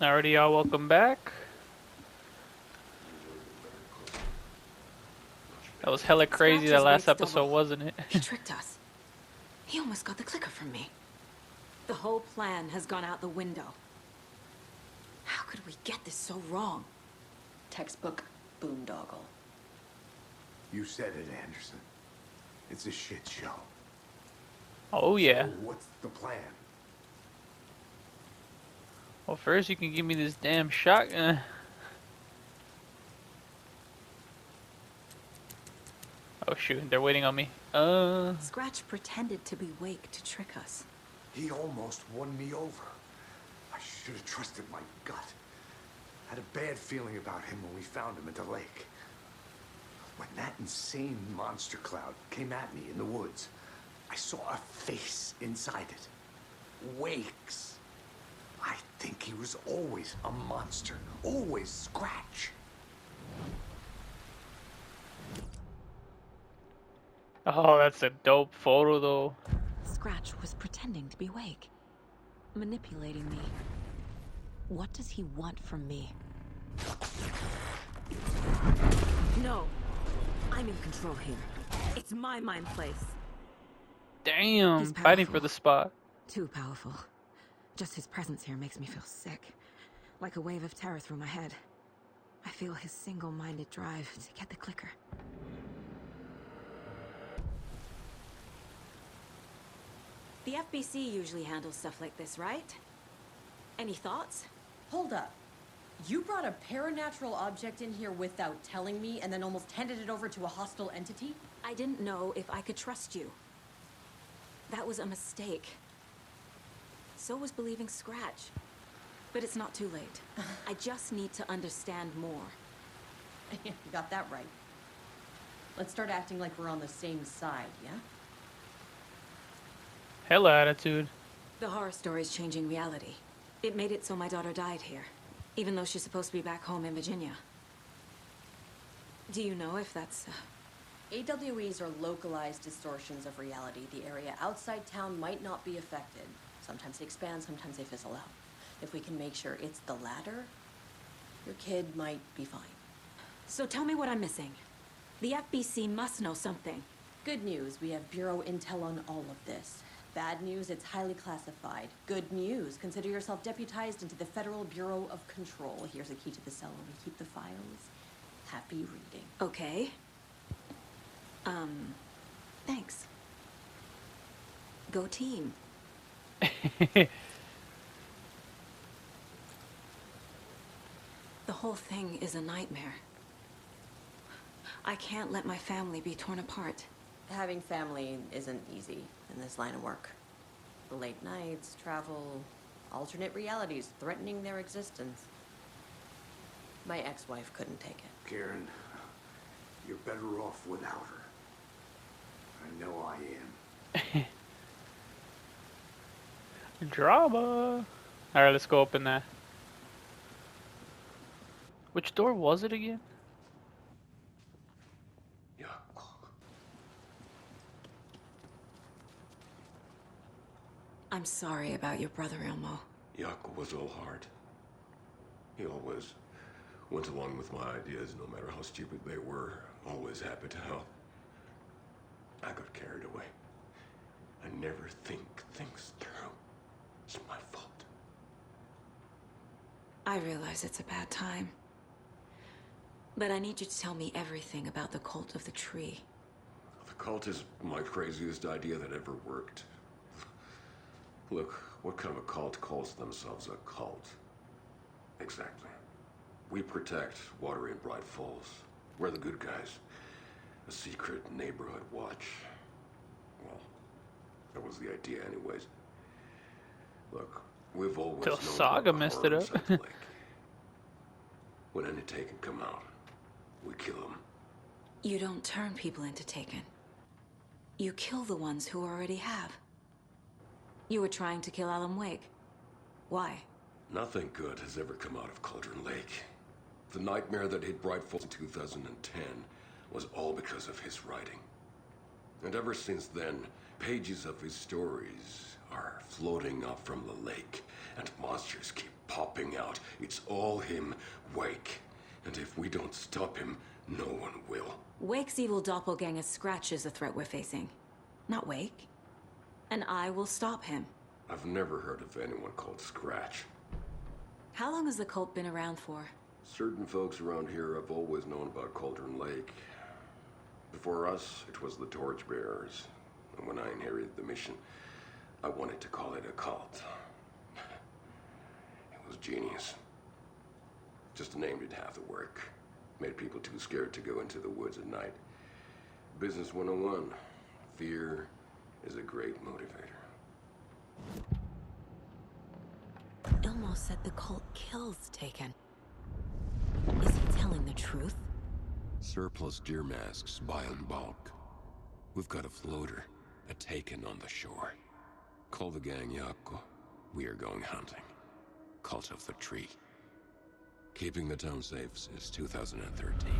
Alrighty, y'all, welcome back. That was hella crazy that Scratch's last wake's episode, double. wasn't it? He tricked us. He almost got the clicker from me. The whole plan has gone out the window. How could we get this so wrong? Textbook boondoggle. You said it, Anderson. It's a shit show. Oh yeah. So what's the plan? Well, first you can give me this damn shotgun. Oh shoot, they're waiting on me. Scratch pretended to be Wake to trick us. He almost won me over. I should have trusted my gut. I had a bad feeling about him when we found him at the lake. When that insane monster cloud came at me in the woods, I saw a face inside it. Wake's. I think he was always a monster. Always Scratch. Oh, that's a dope photo though. Scratch was pretending to be Wake, manipulating me. What does he want from me? No, I'm in control here. It's my mind place. Damn, He's fighting for powerful. the spot. Too powerful. Just his presence here makes me feel sick. Like a wave of terror through my head. I feel his single-minded drive to get the clicker. The FBC usually handles stuff like this, right? Any thoughts? Hold up. You brought a paranatural object in here without telling me and then almost handed it over to a hostile entity? I didn't know if I could trust you. That was a mistake. So was believing Scratch. But it's not too late. I just need to understand more. You got that right. Let's start acting like we're on the same side, yeah? Hella attitude. The horror story's changing reality. It made it so my daughter died here, even though she's supposed to be back home in Virginia. Do you know if that's... AWEs are localized distortions of reality. The area outside town might not be affected. Sometimes they expand, sometimes they fizzle out. If we can make sure it's the latter, your kid might be fine. So tell me what I'm missing. The FBC must know something. Good news, we have Bureau intel on all of this. Bad news, it's highly classified. Good news, consider yourself deputized into the Federal Bureau of Control. Here's a key to the cell where we keep the files. Happy reading. Okay. Thanks. Go team. The whole thing is a nightmare. I can't let my family be torn apart. Having family isn't easy in this line of work. The late nights, travel, alternate realities threatening their existence. My ex-wife couldn't take it. Karen, you're better off without her. I know I am. Drama. Alright, let's go open that. Which door was it again? Yeah. I'm sorry about your brother, Ilmo. Yaakov was all heart. He always went along with my ideas, no matter how stupid they were. Always happy to help. I got carried away. I never think things through. It's my fault. I realize it's a bad time. But I need you to tell me everything about the cult of the tree. The cult is my craziest idea that ever worked. Look, what kind of a cult calls themselves a cult? Exactly. We protect water in Bright Falls. We're the good guys. A secret neighborhood watch. Well, that was the idea anyways. Look, we've always Till known Saga about the messed it horrors up. at the lake. When any Taken come out, we kill them. You don't turn people into Taken. You kill the ones who already have. You were trying to kill Alan Wake. Why? Nothing good has ever come out of Cauldron Lake. The nightmare that hit Bright Falls in 2010 was all because of his writing. And ever since then, pages of his stories are floating up from the lake, and monsters keep popping out. It's all him, Wake. And if we don't stop him, no one will. Wake's evil doppelganger Scratch is the threat we're facing, not Wake. And I will stop him. I've never heard of anyone called Scratch. How long has the cult been around for? Certain folks around here have always known about Cauldron Lake. Before us, it was the Torchbearers. And when I inherited the mission, I wanted to call it a cult. It was genius. Just a name did half the work. Made people too scared to go into the woods at night. Business 101. Fear is a great motivator. Ilmo said the cult kills Taken. Is he telling the truth? Surplus deer masks buy in bulk. We've got a floater, a Taken on the shore. Call the gang Yako. We are going hunting. Cult of the Tree. Keeping the town safe since 2013.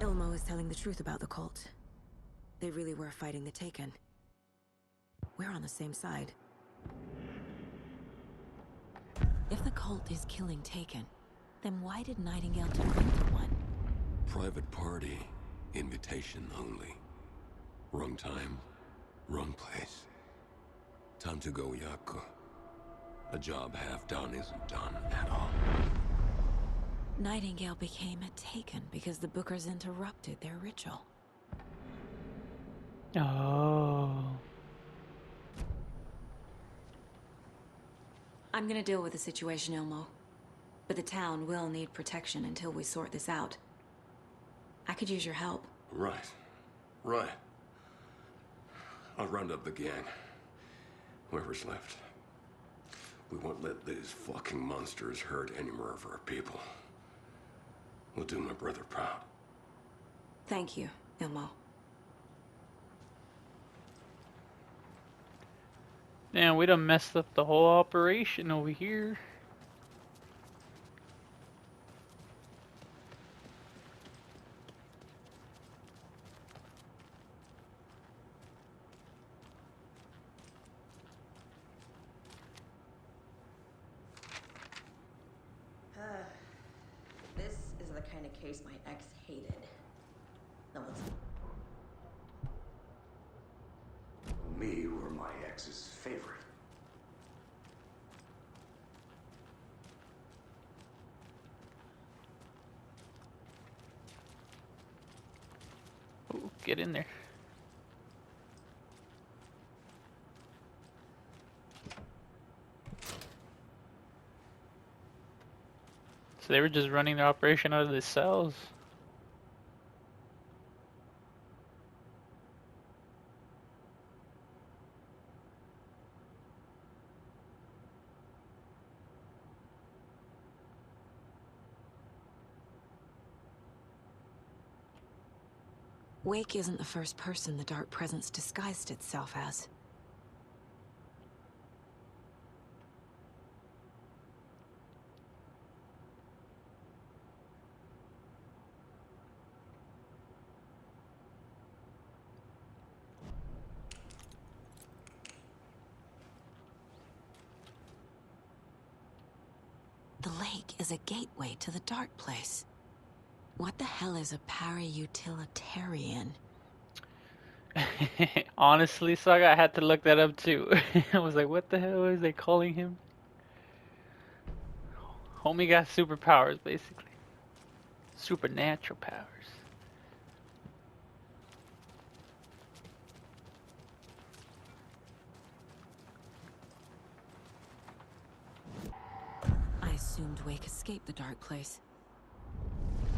Ilmo is telling the truth about the cult. They really were fighting the Taken. We're on the same side. If the cult is killing Taken, then why did Nightingale turn into one? Private party, invitation only. Wrong time, wrong place. Time to go, Yako. A job half done isn't done at all. Nightingale became a Taken because the Bookers interrupted their ritual. Oh. I'm gonna deal with the situation, Ilmo. But the town will need protection until we sort this out. I could use your help. Right. I'll round up the gang. Whoever's left. We won't let these fucking monsters hurt any more of our people. We'll do my brother proud. Thank you, Ilmo. Damn, we done messed up the whole operation over here. This is the kind of case my ex hated. Now let's... Me were my ex's favorite. Ooh, get in there. So they were just running their operation out of the cells. Wake isn't the first person the Dark Presence disguised itself as. The lake is a gateway to the Dark Place. What the hell is a para-utilitarian? Honestly, Saga, I had to look that up too. I was like, what the hell is they calling him? Homie got superpowers, basically. Supernatural powers. I assumed Wake escaped the Dark Place.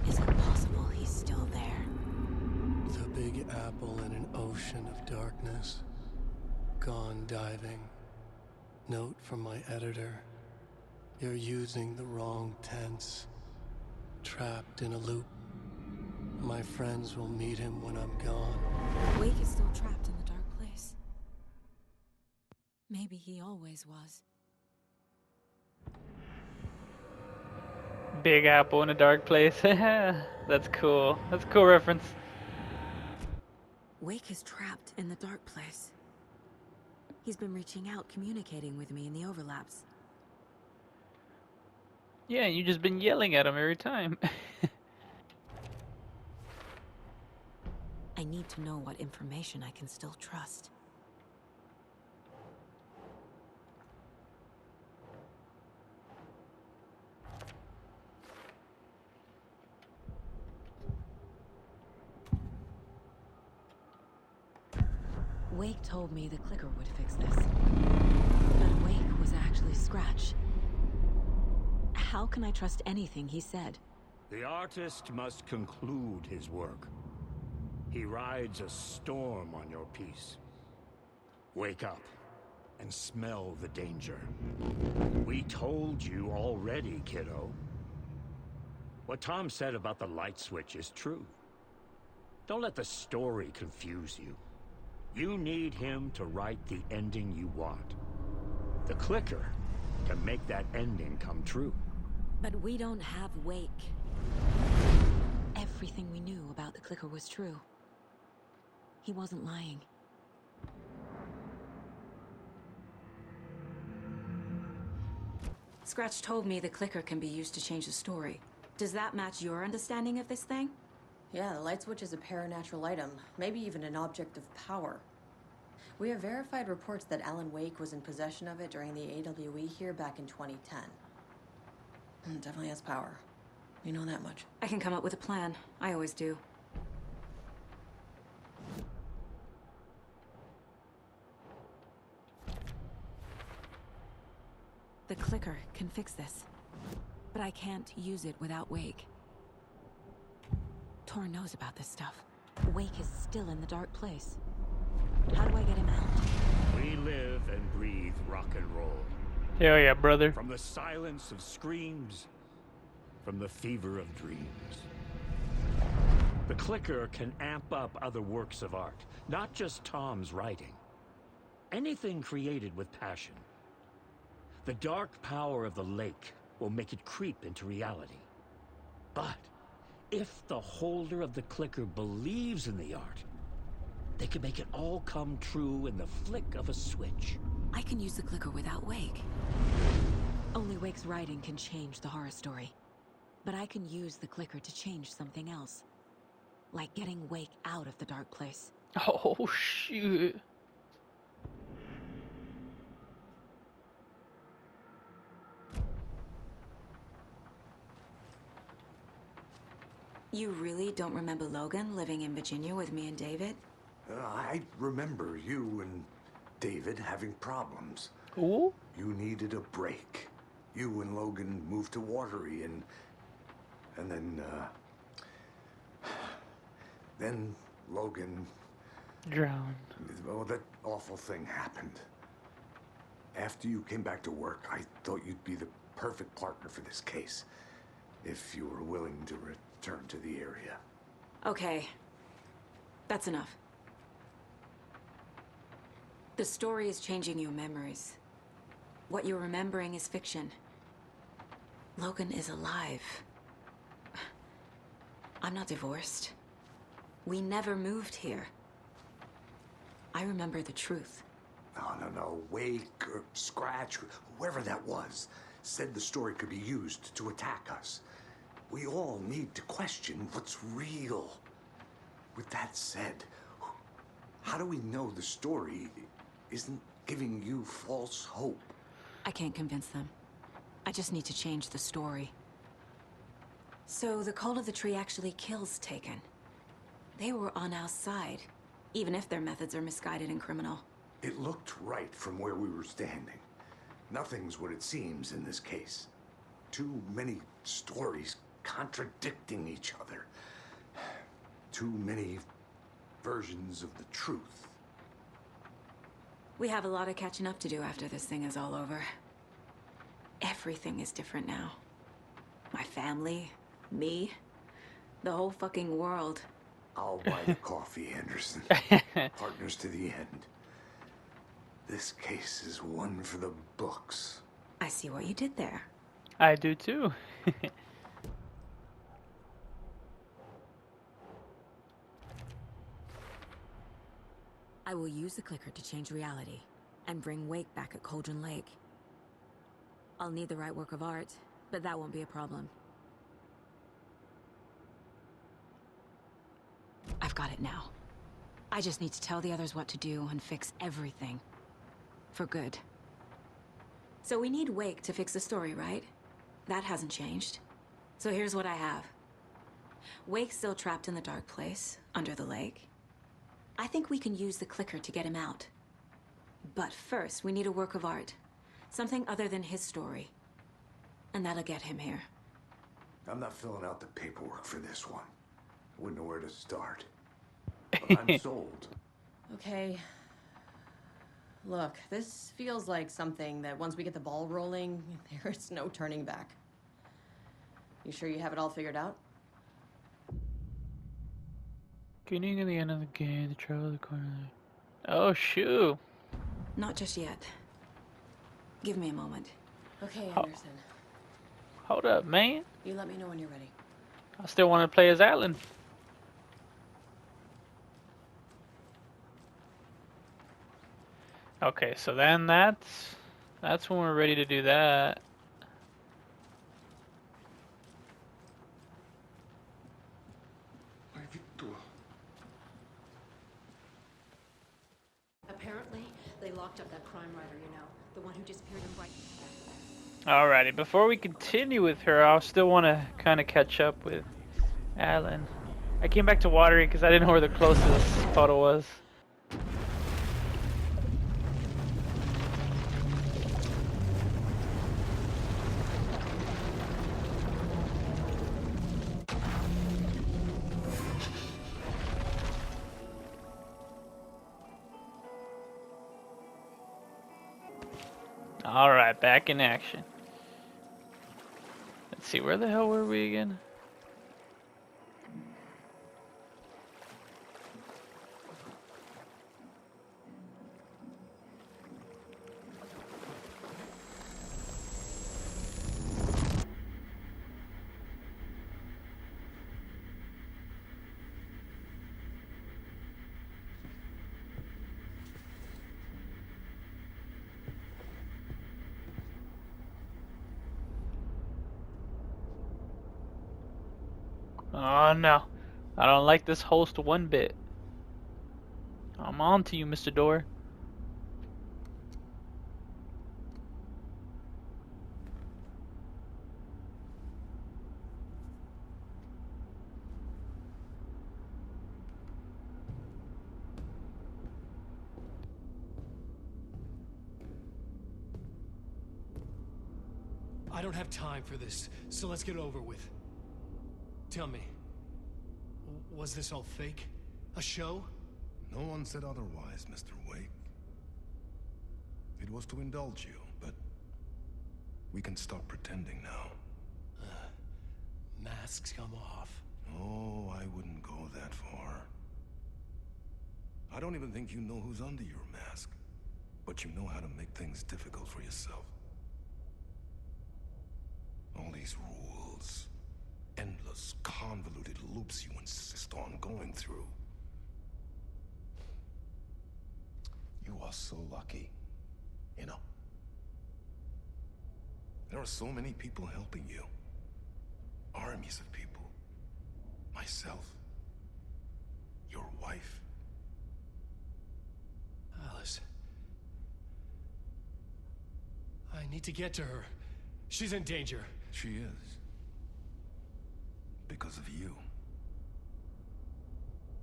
Is it possible he's still there? The Big Apple in an ocean of darkness. Gone diving. Note from my editor. You're using the wrong tense. Trapped in a loop. My friends will meet him when I'm gone. Wake is still trapped in the Dark Place. Maybe he always was. Big Apple in a dark place. That's cool. That's a cool reference. Wake is trapped in the dark place. He's been reaching out, communicating with me in the overlaps. Yeah, you just been yelling at him every time. I need to know what information I can still trust. Wake told me the clicker would fix this. But Wake was actually Scratch. How can I trust anything he said? The artist must conclude his work. He rides a storm on your piece. Wake up and smell the danger. We told you already, kiddo. What Tom said about the light switch is true. Don't let the story confuse you. You need him to write the ending you want. The clicker can make that ending come true. But we don't have Wake. Everything we knew about the clicker was true. He wasn't lying. Scratch told me the clicker can be used to change the story. Does that match your understanding of this thing? Yeah, the light switch is a paranatural item, maybe even an object of power. We have verified reports that Alan Wake was in possession of it during the AWE here back in 2010. It definitely has power. We know that much. I can come up with a plan. I always do. The clicker can fix this. But I can't use it without Wake. Tor knows about this stuff. Wake is still in the dark place. How do I get him out? We live and breathe rock and roll. Hell yeah, brother. From the silence of screams, from the fever of dreams. The clicker can amp up other works of art, not just Tom's writing. Anything created with passion. The dark power of the lake will make it creep into reality. But if the holder of the clicker believes in the art, they can make it all come true in the flick of a switch. I can use the clicker without Wake. Only Wake's writing can change the horror story. But I can use the clicker to change something else. Like getting Wake out of the dark place. Oh, shoot. You really don't remember Logan living in Virginia with me and David? I remember you and David having problems. Ooh. You needed a break. You and Logan moved to Watery and then Logan, Drowned. oh, that awful thing happened. After you came back to work, I thought you'd be the perfect partner for this case, if you were willing to return to the area. Okay. That's enough. The story is changing your memories. What you're remembering is fiction. Logan is alive. I'm not divorced. We never moved here. I remember the truth. No. Wake or Scratch, whoever that was, said the story could be used to attack us. We all need to question what's real. With that said, how do we know the story isn't giving you false hope? I can't convince them. I just need to change the story. So the Cult of the Tree actually kills Taken. They were on our side, even if their methods are misguided and criminal. It looked right from where we were standing. Nothing's what it seems in this case. Too many stories contradicting each other. Too many versions of the truth. We have a lot of catching up to do after this thing is all over. Everything is different now. My family, me, the whole fucking world. I'll buy the coffee, Anderson. Partners to the end. This case is one for the books. I see what you did there. I do too. I will use the clicker to change reality and bring Wake back at Cauldron Lake. I'll need the right work of art, but that won't be a problem. I've got it now. I just need to tell the others what to do and fix everything. For good. So we need Wake to fix the story, right? That hasn't changed. So here's what I have. Wake's still trapped in the dark place, under the lake. I think we can use the clicker to get him out. But first, we need a work of art. Something other than his story. And that'll get him here. I'm not filling out the paperwork for this one. I wouldn't know where to start. But I'm sold. Okay. Look, this feels like something that once we get the ball rolling, there's no turning back. You sure you have it all figured out? Getting to the end of the game, the travel of the corner. Oh, shoot. Not just yet. Give me a moment. Okay, Anderson. Hold up, man. You let me know when you're ready. I still want to play as Alan. Okay, so then that's when we're ready to do that. Apparently, they locked up that crime writer, you know, the one who disappeared in Brighton. Alrighty, before we continue with her, I still want to kind of catch up with Alan. I came back to watering because I didn't know where the closest photo was. Alright, back in action. Let's see, where the hell were we again? Oh no, I don't like this host one bit. I'm on to you, Mr. Door. I don't have time for this, so let's get it over with. Tell me, was this all fake? A show? No one said otherwise, Mr. Wake. It was to indulge you, but we can stop pretending now. Masks come off. Oh, I wouldn't go that far. I don't even think you know who's under your mask, but you know how to make things difficult for yourself. All these rules, endless, convoluted loops you insist on going through. You are so lucky, you know. There are so many people helping you. Armies of people. Myself. Your wife. Alice. I need to get to her. She's in danger. She is. Because of you.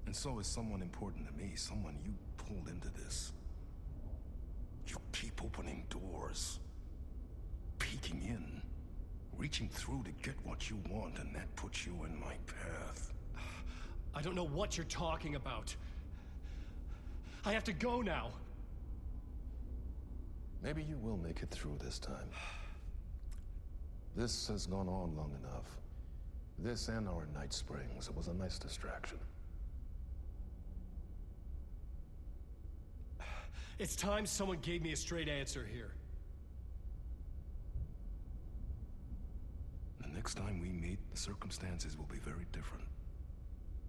And so is someone important to me, someone you pulled into this. You keep opening doors. Peeking in. Reaching through to get what you want, and that puts you in my path. I don't know what you're talking about. I have to go now. Maybe you will make it through this time. This has gone on long enough. This and our night springs. It was a nice distraction. It's time someone gave me a straight answer here. The next time we meet, the circumstances will be very different.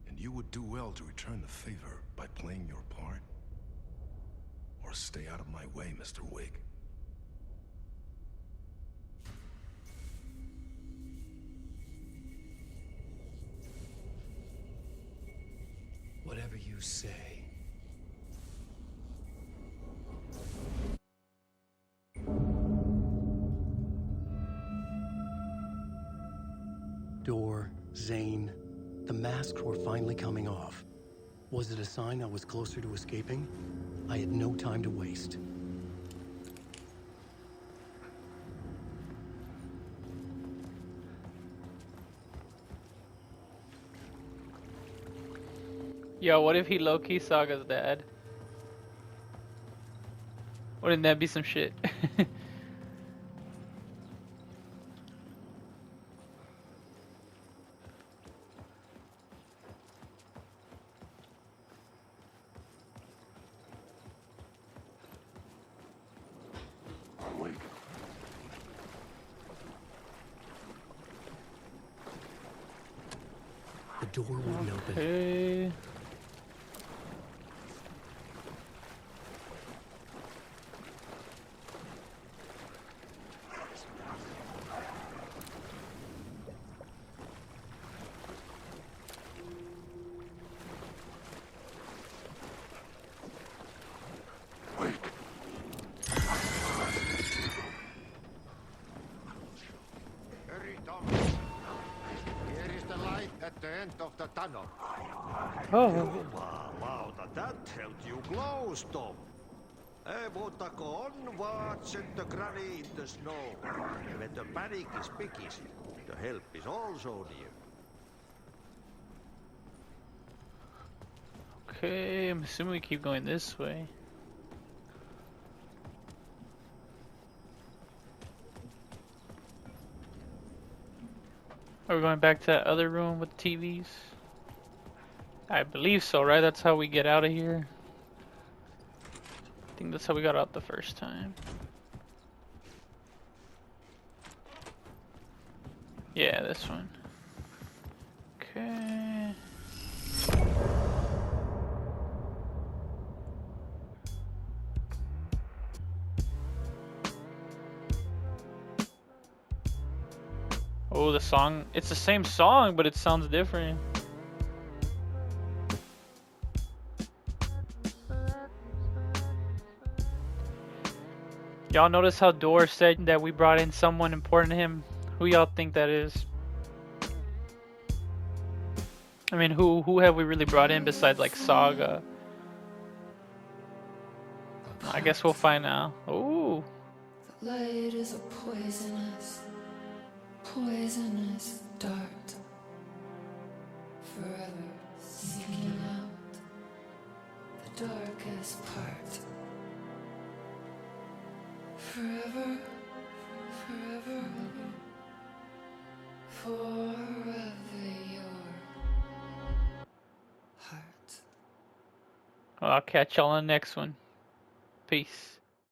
And you would do well to return the favor by playing your part. or stay out of my way, Mr. Wig. Whatever you say. Door, Zane, the masks were finally coming off. Was it a sign I was closer to escaping? I had no time to waste. Yo, what if he low-key Saga's dad? Wouldn't that be some shit? Wait. The door wouldn't open. Okay. Here is the light at the end of the tunnel. Oh. Jumalauta, that helped you close, Tom. Ei muuta kuin on vaan set the granny in the snow. When the panic is biggest, the help is also near. Okay, I'm assuming we keep going this way. Are we going back to that other room with TVs? I believe so, right? That's how we get out of here. I think that's how we got out the first time. Yeah, this one. Okay. Oh, the song. It's the same song, but it sounds different. Y'all notice how Dor said that we brought in someone important to him? Who y'all think that is? I mean, who have we really brought in besides like Saga? I guess we'll find out. Ooh. The light is a poisonous dart, forever seeking out the darkest part. Forever, forever, your heart. I'll catch y'all on the next one. Peace.